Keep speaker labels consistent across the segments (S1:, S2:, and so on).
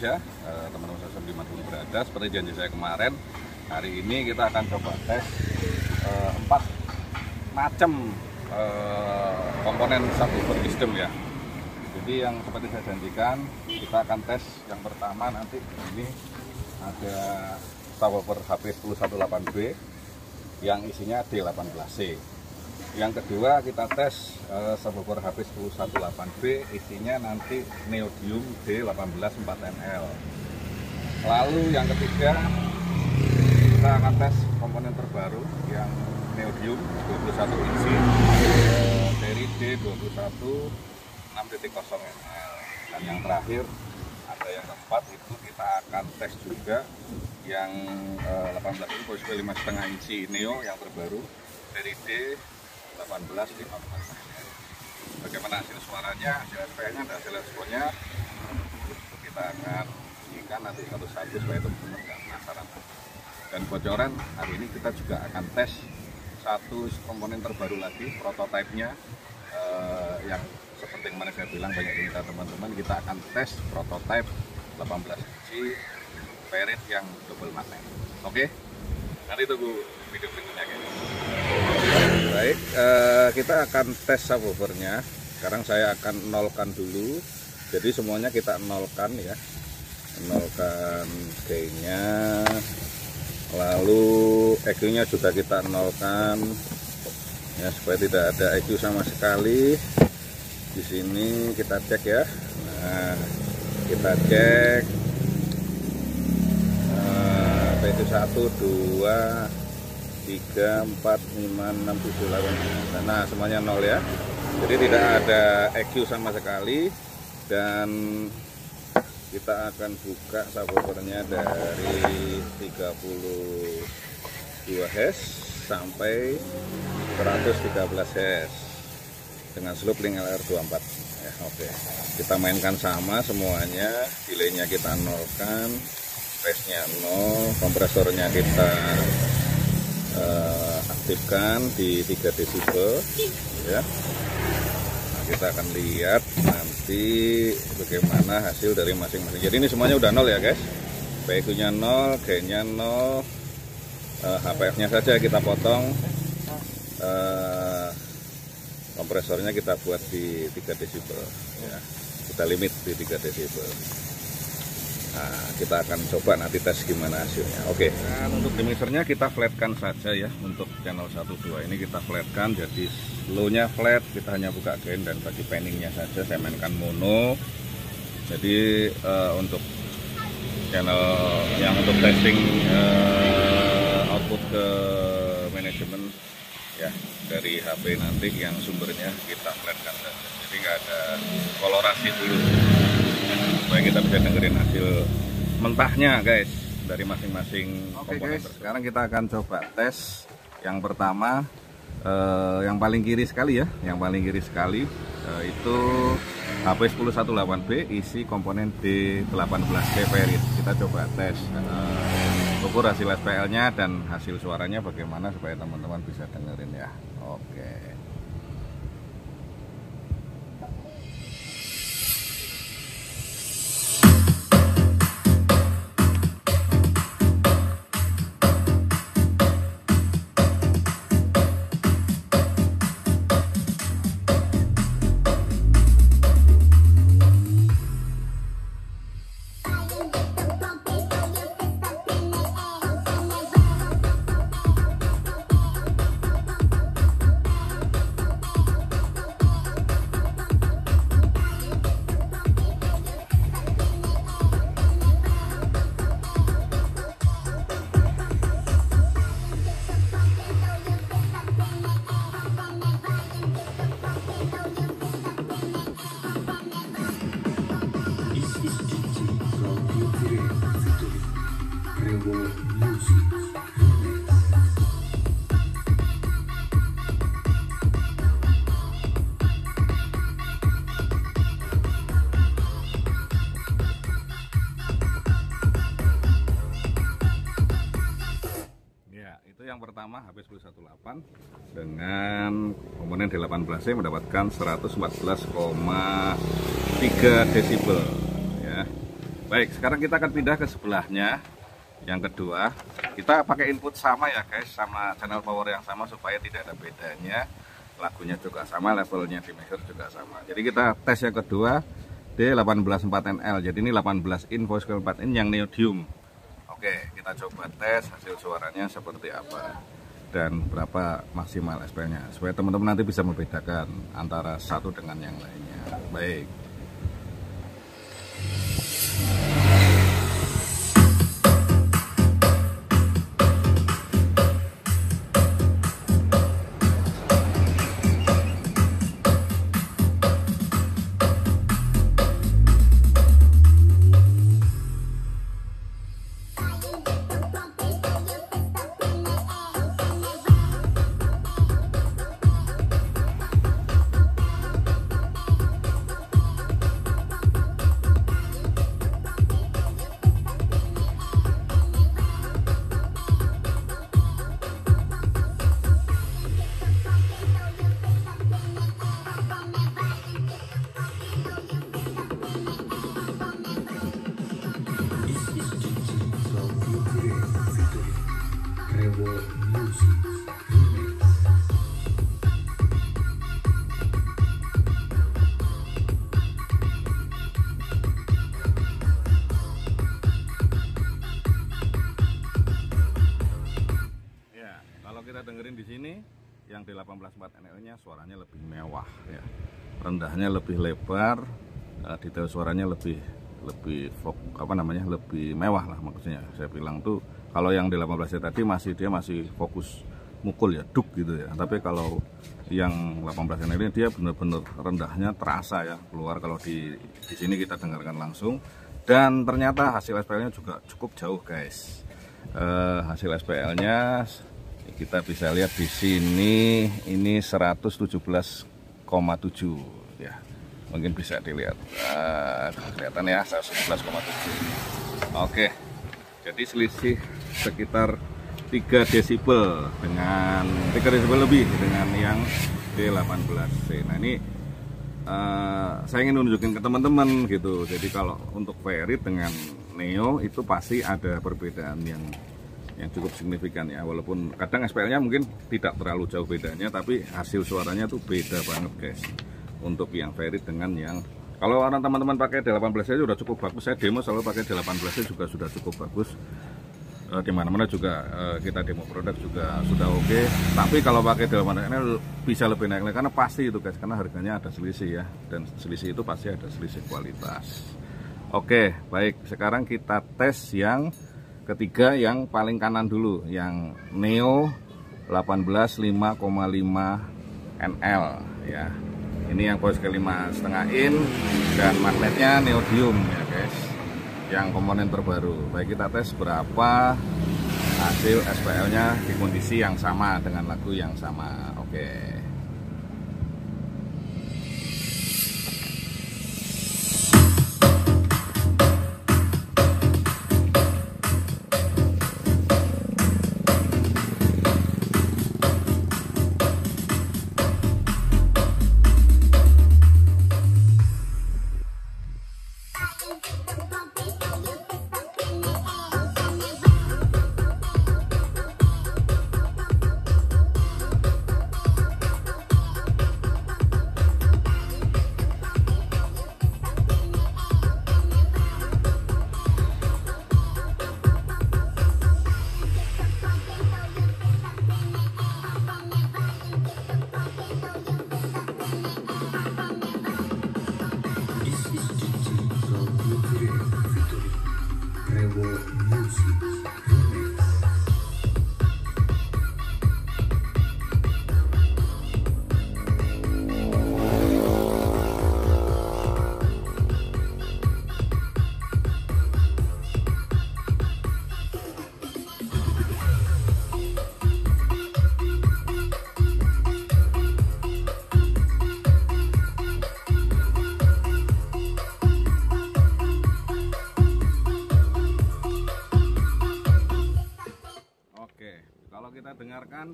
S1: Indonesia, teman-teman saya dimanapun berada. Seperti janji saya kemarin, hari ini kita akan coba tes 4 macam komponen subwoofer system ya. Jadi yang seperti saya janjikan, kita akan tes yang pertama nanti ini ada subwoofer HP108B yang isinya D18C. Yang kedua kita tes subwoofer HP108B isinya nanti Neodymium D18 4NL. Lalu yang ketiga kita akan tes komponen terbaru yang Neodymium 21 inci seri D21 6.0NL. Dan yang terakhir ada yang keempat itu kita akan tes juga yang 18 inci 5,5 inci Neo yang terbaru seri D18 15NL. Bagaimana hasil suaranya, hasil SPL-nya dan hasil responnya kita akan bunyikan nanti satu-satu supaya teman-teman nggak penasaran. Dan bocoran hari ini kita juga akan tes satu komponen terbaru lagi, prototipenya yang seperti yang mana saya bilang banyak diminta teman-teman, kita akan tes prototipe 18 inci Ferrit yang double magnet. Oke, nanti tunggu video berikutnya guys. Baik, kita akan tes subwoofernya. Sekarang saya akan nolkan dulu. Jadi semuanya kita nolkan ya, nolkan gainnya. Lalu EQ-nya juga kita nolkan ya, supaya tidak ada EQ sama sekali. Di sini kita cek ya. Nah, kita cek EQ 1, 2, 3, 4, 5, 6, 7, 8. Nah, semuanya nol ya. Jadi tidak ada EQ sama sekali. Dan kita akan buka subwoofernya dari 32 Hz sampai 113 Hz dengan slope link LR24 ya. Oke, kita mainkan sama semuanya. Delaynya kita nolkan, phase-nya 0, kompresornya kita aktifkan di 3 desibel ya. Nah, kita akan lihat nanti bagaimana hasil dari masing-masing. Jadi ini semuanya udah nol ya guys. PQ-nya 0, gain-nya 0, HPF-nya saja kita potong, kompresornya kita buat di 3 desibel ya. Kita limit di 3 desibel. Nah, kita akan coba nanti tes gimana hasilnya. Oke. Dan untuk mixernya kita flatkan saja ya. Untuk channel 1, 2 ini kita flatkan, jadi low-nya flat. Kita hanya buka gain dan bagi panningnya saja saya mainkan mono. Jadi untuk channel yang untuk testing output ke manajemen ya dari HP nanti yang sumbernya kita flatkan saja. Jadi nggak ada kolorasi dulu, supaya kita bisa dengerin hasil mentahnya guys dari masing-masing komponen. Sekarang kita akan coba tes yang pertama, yang paling kiri sekali ya, yang paling kiri sekali itu HP108B isi komponen D18C Ferrit. Kita coba tes ukur hasil SPL-nya dan hasil suaranya bagaimana supaya teman-teman bisa dengerin ya. Oke. Yang pertama HP108 dengan komponen D18C mendapatkan 114,3 desibel ya. Baik, sekarang kita akan pindah ke sebelahnya. Yang kedua, kita pakai input sama ya guys, sama channel power yang sama supaya tidak ada bedanya. Lagunya juga sama, levelnya di measure juga sama. Jadi kita tes yang kedua D184NL. Jadi ini 18 in voice coil 4 in yang neodymium. Oke, kita coba tes hasil suaranya seperti apa dan berapa maksimal SPL-nya supaya teman-teman nanti bisa membedakan antara satu dengan yang lainnya. Baik. Kalau kita dengerin di sini yang di 184NL-nya suaranya lebih mewah ya. Rendahnya lebih lebar, detail suaranya lebih lebih mewah lah maksudnya. Saya bilang tuh kalau yang di 18 tadi dia masih fokus mukul ya, duk gitu ya. Tapi kalau yang 18NL ini dia benar-benar rendahnya terasa ya, keluar kalau di sini kita dengarkan langsung. Dan ternyata hasil SPL-nya juga cukup jauh guys. Hasil SPL-nya kita bisa lihat di sini ini 117,7 ya, mungkin bisa dilihat kelihatan ya 117,7. Oke, jadi selisih sekitar 3 desibel dengan 3 desibel lebih dengan yang D18C. Nah ini saya ingin nunjukin ke teman-teman gitu. Jadi kalau untuk Ferrit dengan Neo itu pasti ada perbedaan yang cukup signifikan ya, walaupun kadang SPL-nya mungkin tidak terlalu jauh bedanya, tapi hasil suaranya tuh beda banget guys. Untuk yang Ferrit dengan yang kalau orang teman-teman pakai D18C sudah cukup bagus. Saya demo selalu pakai D18C juga sudah cukup bagus. Dimana-mana juga kita demo produk juga sudah oke. Tapi kalau pakai D18NL bisa lebih naik karena pasti itu guys, karena harganya ada selisih ya, dan selisih itu pasti ada selisih kualitas. Oke, baik, sekarang kita tes yang ketiga yang paling kanan dulu, yang Neo 18 5,5 NL ya. Ini yang voice coil 5,5 in dan magnetnya neodymium ya guys, yang komponen terbaru. Baik, kita tes berapa hasil SPL-nya di kondisi yang sama dengan lagu yang sama. Oke. Kita dengarkan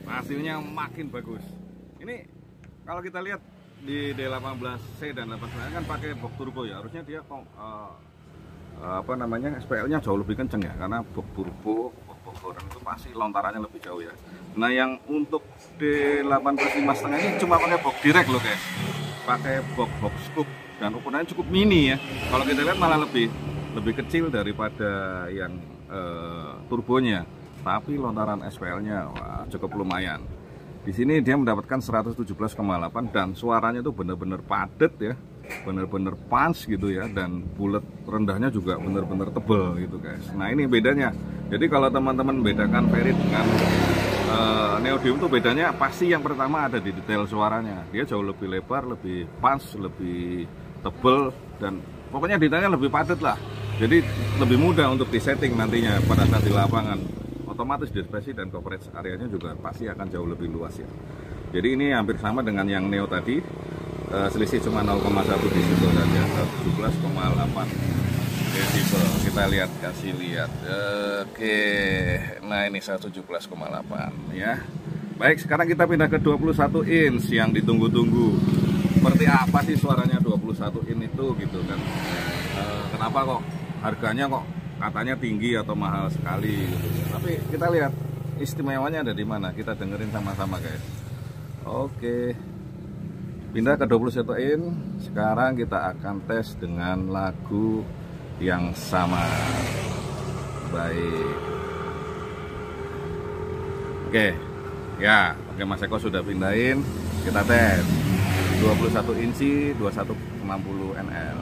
S1: hasilnya makin bagus. Ini kalau kita lihat di D18C dan 18 kan pakai box turbo ya, harusnya dia apa namanya, SPL-nya jauh lebih kenceng ya, karena box turbo, box boran itu pasti lontarannya lebih jauh ya. Nah yang untuk D18+5,5 ini cuma pakai box direct loh guys, pakai box scoop dan ukurannya cukup mini ya. Kalau kita lihat malah lebih kecil daripada yang turbonya, tapi lontaran SPL-nya cukup lumayan. Di sini dia mendapatkan 117,8 dan suaranya tuh bener-bener padat ya, bener-bener punch gitu ya, dan bulat rendahnya juga bener-bener tebel gitu guys. Nah ini bedanya. Jadi kalau teman-teman bedakan Ferry dengan Neodymium tuh bedanya pasti yang pertama ada di detail suaranya. Dia jauh lebih lebar, lebih punch, lebih tebel, dan pokoknya detailnya lebih padat lah. Jadi lebih mudah untuk disetting nantinya pada saat di lapangan. Otomatis dispersi dan coverage areanya juga pasti akan jauh lebih luas ya. Jadi ini hampir sama dengan yang Neo tadi, selisih cuma 0,1 desibel saja, 17,8 desibel. Kita lihat, kasih lihat. Oke, nah ini 117,8 ya. Baik, sekarang kita pindah ke 21 inch yang ditunggu-tunggu. Seperti apa sih suaranya 21 inch itu gitu kan? Kenapa kok harganya kok katanya tinggi atau mahal sekali gitu. Tapi kita lihat istimewanya ada di mana, kita dengerin sama-sama guys. Oke, pindah ke 21 inch. Sekarang kita akan tes dengan lagu yang sama. Baik. Oke ya, oke, Mas Eko sudah pindahin. Kita tes 21 inci 2160 NL.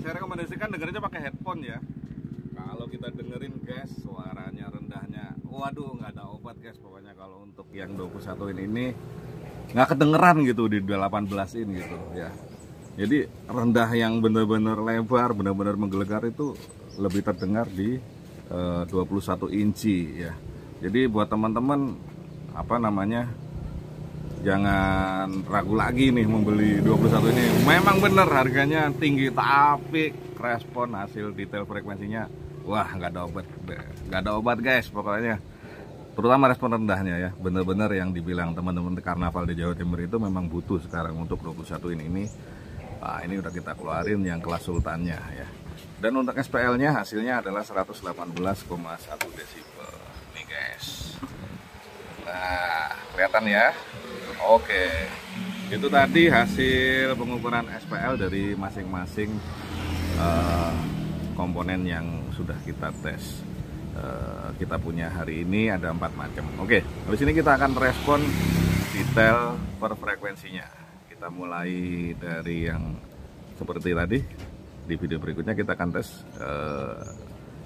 S1: Saya rekomendasikan dengerinnya pakai headphone ya. Kalau kita dengerin guys, suaranya rendahnya, waduh, nggak ada obat guys. Pokoknya kalau untuk yang 21 ini nggak kedengeran gitu di 18 in gitu ya. Jadi rendah yang bener-bener lebar, bener-bener menggelegar itu lebih terdengar di 21 inci ya. Jadi buat teman-teman apa namanya, jangan ragu lagi nih membeli 21 ini. Memang bener harganya tinggi, tapi respon hasil detail frekuensinya, wah, nggak ada obat guys pokoknya. Terutama respon rendahnya ya, bener-bener yang dibilang teman-teman karnaval di Jawa Timur itu memang butuh sekarang untuk 21 ini. Nah, ini udah kita keluarin yang kelas sultannya ya. Dan untuk SPL-nya hasilnya adalah 118,1 desibel nih guys. Nah, kelihatan ya. Oke, itu tadi hasil pengukuran SPL dari masing-masing komponen yang sudah kita tes. Kita punya hari ini ada 4 macam. Oke, habis ini kita akan respon detail per frekuensinya. Kita mulai dari yang seperti tadi. Di video berikutnya kita akan tes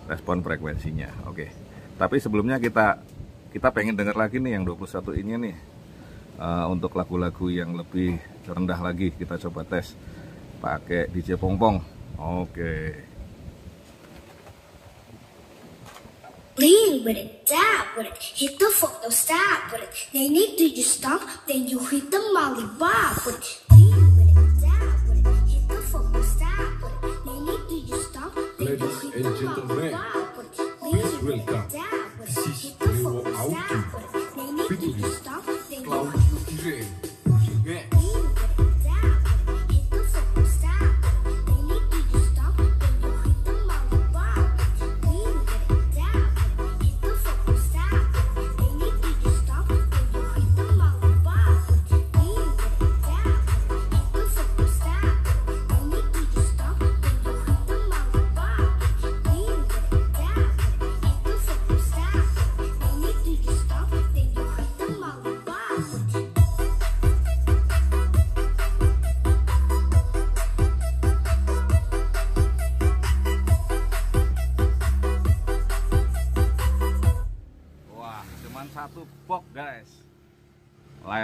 S1: respon frekuensinya. Oke, tapi sebelumnya kita pengen dengar lagi nih yang 21 ini nih. Untuk lagu-lagu yang lebih rendah lagi kita coba tes pakai DJ Pongpong. Oke.
S2: Lean with it, dab with it, hit the photo stop with it. They need to just stop, then you hit the molly bob with it. Lean with it, dab with it, hit the photo stop with it. They need to just stop, then you hit the molly bob with it. Lean with it, dab with it, hit the photo stop with it. They need to just stop, then you hit stop.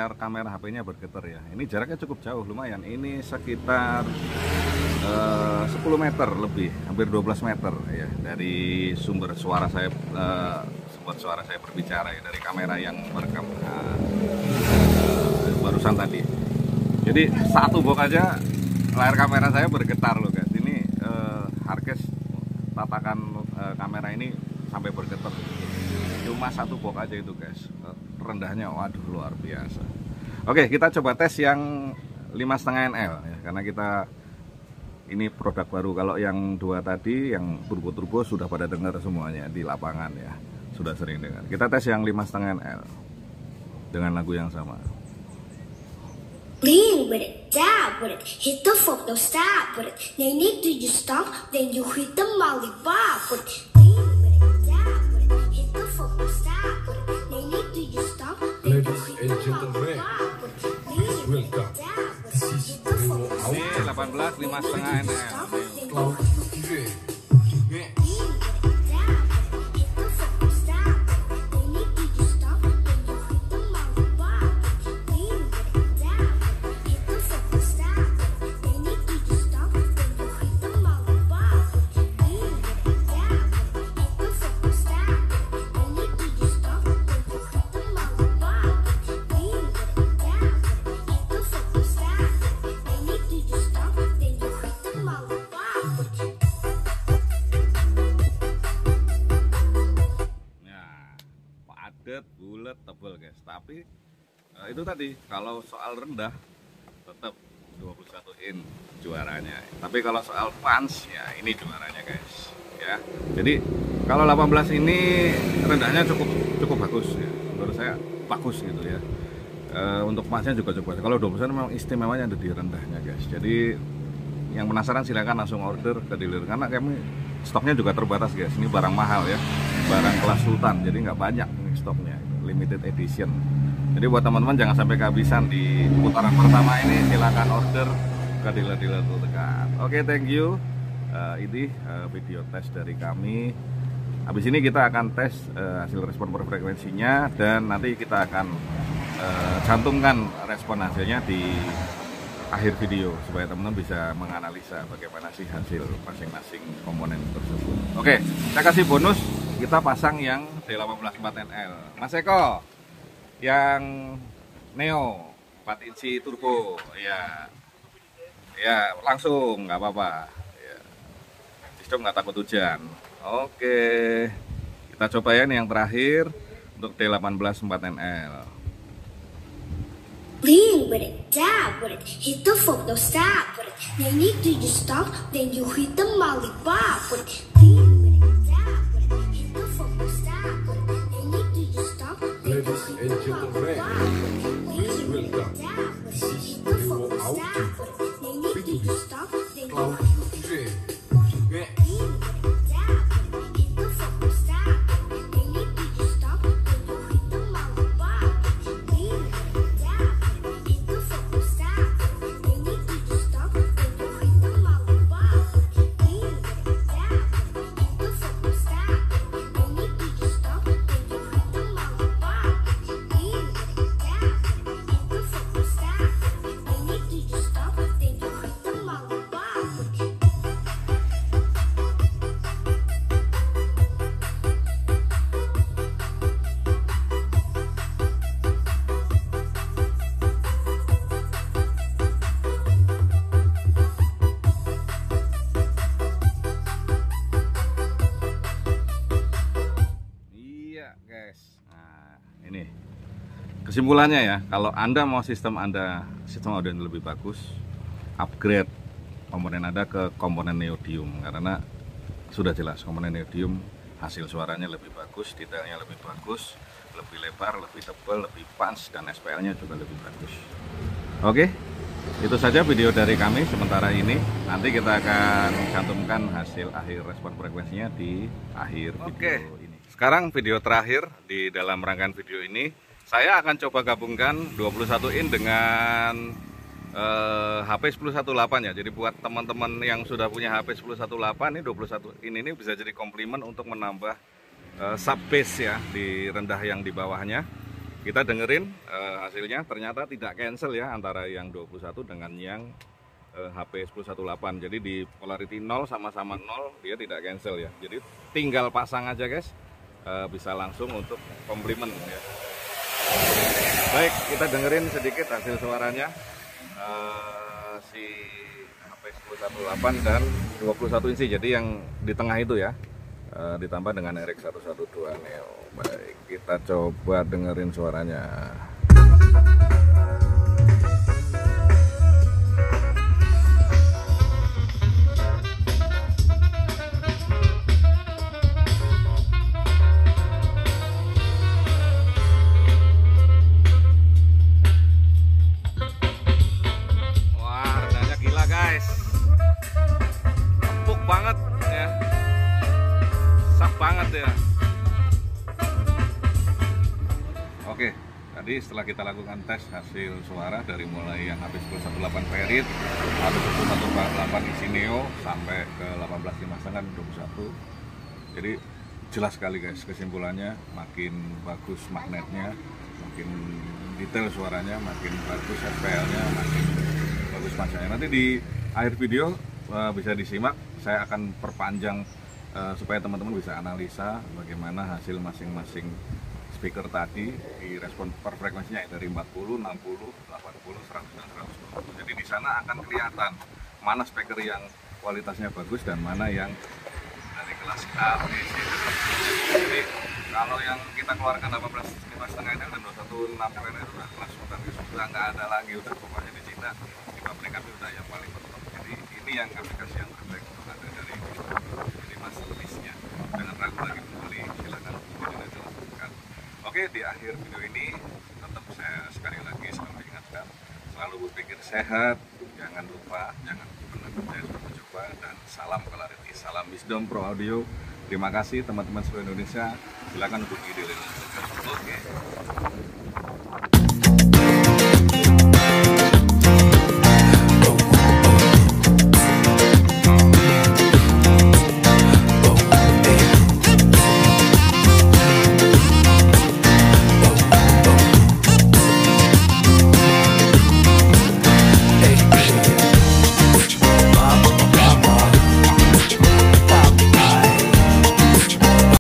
S1: layar kamera HP-nya bergetar ya. Ini jaraknya cukup jauh, lumayan. Ini sekitar 10 meter lebih, hampir 12 meter ya dari sumber suara saya berbicara ya, dari kamera yang merekam barusan tadi. Jadi satu box aja layar kamera saya bergetar loh guys. Ini hardcase tatakan kamera ini sampai bergetar. Cuma satu box aja itu guys. Rendahnya waduh luar biasa. Oke, kita coba tes yang 5,5 NL ya, karena kita ini produk baru. Kalau yang dua tadi yang turbo sudah pada dengar semuanya di lapangan ya, sudah sering dengar. Kita tes yang 5,5 NL dengan lagu yang sama.
S2: Lean with it, dab with it, hit the photo stop with it. Then you do your stop, then you hit the molly bob with it. Lean with it, dab with it, hit the photo stop with it. Then you do your stop, then you hit the molly bob with it. Lean with it, dab with it, hit the photo stop.
S1: Ini 18 5,5 NL.
S2: Cloud TV. Lean with it, dab with it, hit the photo stop with it. Then you do your stop, then you hit the molly bob with it. Lean with it, dab.
S1: Bulat tebal guys, tapi itu tadi kalau soal rendah tetap 21 in juaranya, tapi kalau soal punch ya ini juaranya guys ya. Jadi kalau 18 ini rendahnya cukup bagus ya, menurut saya bagus gitu ya. Untuk punchnya juga cukup. Kalau 20 memang istimewanya ada di rendahnya guys. Jadi yang penasaran silakan langsung order ke dealer, karena kami stoknya juga terbatas guys. Ini barang mahal ya, barang kelas sultan, jadi nggak banyak ini stoknya, limited edition. Jadi buat teman-teman jangan sampai kehabisan di putaran pertama ini, silakan order ke dealer-dealer terdekat. Oke, thank you. Ini video tes dari kami. Habis ini kita akan tes hasil respon per frekuensinya, dan nanti kita akan cantumkan respon hasilnya di akhir video supaya teman-teman bisa menganalisa bagaimana sih hasil masing-masing komponen tersebut. Oke, saya kasih bonus, kita pasang yang D18 4NL. Mas Eko, yang Neo 4 inci turbo, ya langsung nggak apa-apa. Ya. Sistem nggak takut hujan. Oke, kita coba ya nih yang terakhir untuk D18 4NL.
S2: Lean with it, dab with it, hit the photo stop with it. Then you do your stop, then you hit the molly bob with it. Lean with it, dab with it, hit the photo stop with it. Then you do your stop, then you hit the molly bob with it. Lean with it, dab with it, hit the photo stop with it. Then you do your stop, then you hit the molly bob with it. Lean with it, dab with it, hit the photo stop with it. Then you do your stop, then you hit the molly bob with it. Lean with it, dab.
S1: Kesimpulannya ya, kalau Anda mau sistem audio yang lebih bagus, upgrade komponen Anda ke komponen neodymium, karena sudah jelas komponen neodymium hasil suaranya lebih bagus, detailnya lebih bagus, lebih lebar, lebih tebal, lebih punch, dan SPL-nya juga lebih bagus. Oke, itu saja video dari kami sementara ini. Nanti kita akan cantumkan hasil akhir respon frekuensinya di akhir video ini. Sekarang video terakhir di dalam rangkaian video ini, saya akan coba gabungkan 21 in dengan HP 1018 ya. Jadi buat teman-teman yang sudah punya HP 1018 ini, 21 in ini bisa jadi komplimen untuk menambah sub bass ya di rendah yang di bawahnya. kita dengerin hasilnya, ternyata tidak cancel ya antara yang 21 dengan yang HP 1018. Jadi di polarity 0 sama-sama 0 dia tidak cancel ya. Jadi tinggal pasang aja guys, bisa langsung untuk komplimen ya. Baik, kita dengerin sedikit hasil suaranya si HP 1018 dan 21 inci. Jadi yang di tengah itu ya, ditambah dengan RX 112 Neo. Baik, kita coba dengerin suaranya. Oke, tadi setelah kita lakukan tes hasil suara dari mulai yang HP 1018 Ferit, HP 1018 isi Neo sampai ke 18,5 21. Jadi jelas sekali guys, kesimpulannya makin bagus magnetnya, makin detail suaranya, makin bagus FPL-nya, makin bagus pancanya. Nanti di akhir video bisa disimak, saya akan perpanjang supaya teman-teman bisa analisa bagaimana hasil masing-masing speaker tadi di respon per frekuensinya dari 40, 60, 80, 100 dan 120. Jadi di sana akan kelihatan mana speaker yang kualitasnya bagus dan mana yang dari kelas A, B, C. Jadi kalau yang kita keluarkan 18,5 ini dan 21,6 itu udah kelas sudah nggak ada lagi, udah pokoknya di Cina di pabrik kami udah yang paling top. Jadi ini yang aplikasi yang terbaik untuk ada dari jadi mas listnya. Jangan ragu lagi membeli, silakan video dilakukan. Oke, di akhir video ini tetap saya sekali lagi selalu ingatkan, selalu berpikir sehat, jangan lupa, jangan pernah percaya sudah mencoba, dan salam clarity, salam Wisdom Pro Audio. Terima kasih teman-teman seluruh Indonesia, silakan hubungi di link. Oke.